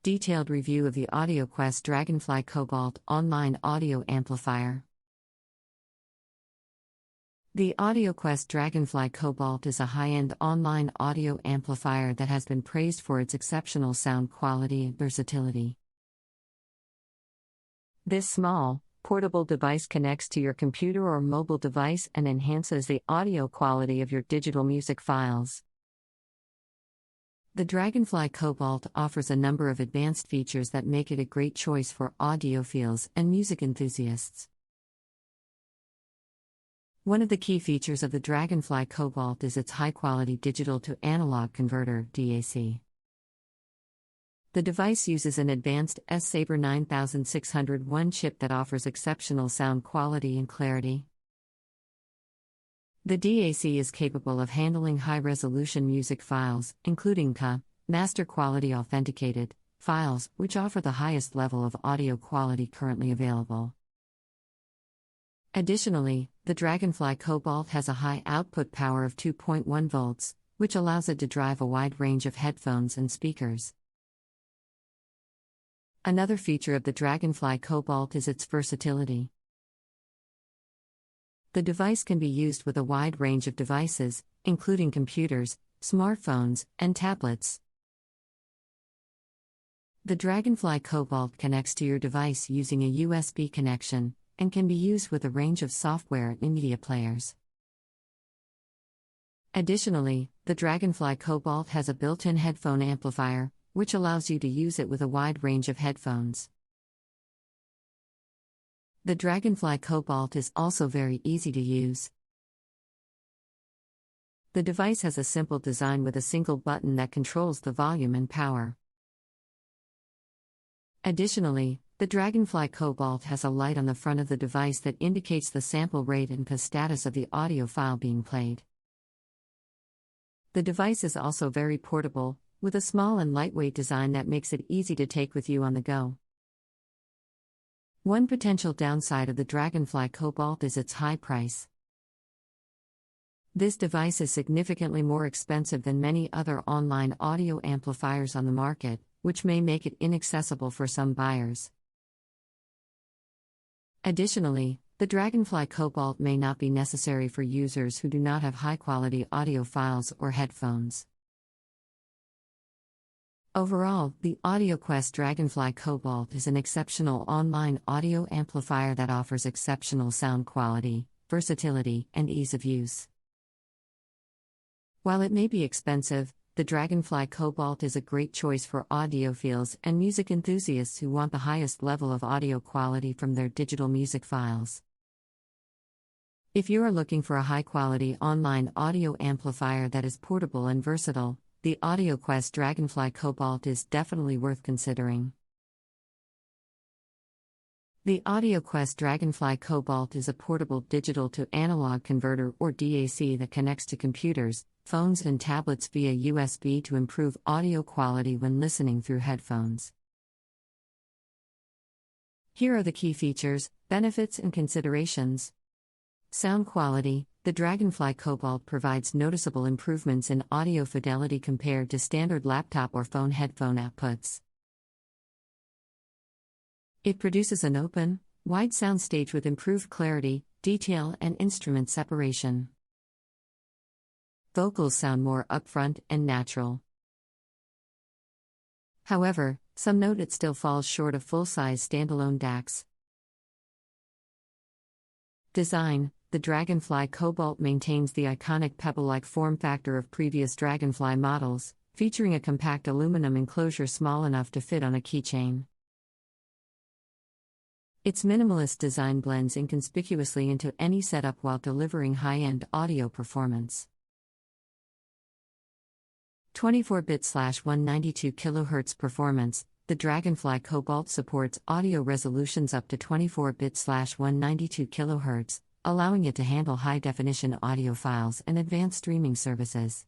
Detailed review of the AudioQuest Dragonfly Cobalt online audio amplifier. The AudioQuest Dragonfly Cobalt is a high-end online audio amplifier that has been praised for its exceptional sound quality and versatility. This small, portable device connects to your computer or mobile device and enhances the audio quality of your digital music files. The Dragonfly Cobalt offers a number of advanced features that make it a great choice for audiophiles and music enthusiasts. One of the key features of the Dragonfly Cobalt is its high-quality digital-to-analog converter (DAC). The device uses an advanced S-Saber 9601 chip that offers exceptional sound quality and clarity. The DAC is capable of handling high-resolution music files, including CA, master quality authenticated, files, which offer the highest level of audio quality currently available. Additionally, the Dragonfly Cobalt has a high output power of 2.1 volts, which allows it to drive a wide range of headphones and speakers. Another feature of the Dragonfly Cobalt is its versatility. The device can be used with a wide range of devices, including computers, smartphones, and tablets. The Dragonfly Cobalt connects to your device using a USB connection, and can be used with a range of software and media players. Additionally, the Dragonfly Cobalt has a built-in headphone amplifier, which allows you to use it with a wide range of headphones. The Dragonfly Cobalt is also very easy to use. The device has a simple design with a single button that controls the volume and power. Additionally, the Dragonfly Cobalt has a light on the front of the device that indicates the sample rate and the status of the audio file being played. The device is also very portable, with a small and lightweight design that makes it easy to take with you on the go. One potential downside of the Dragonfly Cobalt is its high price. This device is significantly more expensive than many other online audio amplifiers on the market, which may make it inaccessible for some buyers. Additionally, the Dragonfly Cobalt may not be necessary for users who do not have high-quality audio files or headphones. Overall, the AudioQuest Dragonfly Cobalt is an exceptional online audio amplifier that offers exceptional sound quality, versatility, and ease of use. While it may be expensive, the Dragonfly Cobalt is a great choice for audiophiles and music enthusiasts who want the highest level of audio quality from their digital music files. If you are looking for a high-quality online audio amplifier that is portable and versatile, the AudioQuest Dragonfly Cobalt is definitely worth considering. The AudioQuest Dragonfly Cobalt is a portable digital-to-analog converter or DAC that connects to computers, phones and tablets via USB to improve audio quality when listening through headphones. Here are the key features, benefits and considerations. Sound quality. The Dragonfly Cobalt provides noticeable improvements in audio fidelity compared to standard laptop or phone headphone outputs. It produces an open, wide soundstage with improved clarity, detail, and instrument separation. Vocals sound more upfront and natural. However, some note it still falls short of full-size standalone DACs. Design. The Dragonfly Cobalt maintains the iconic pebble-like form factor of previous Dragonfly models, featuring a compact aluminum enclosure small enough to fit on a keychain. Its minimalist design blends inconspicuously into any setup while delivering high-end audio performance. 24-bit/192 kHz performance. The Dragonfly Cobalt supports audio resolutions up to 24-bit/192 kHz, allowing it to handle high-definition audio files and advanced streaming services.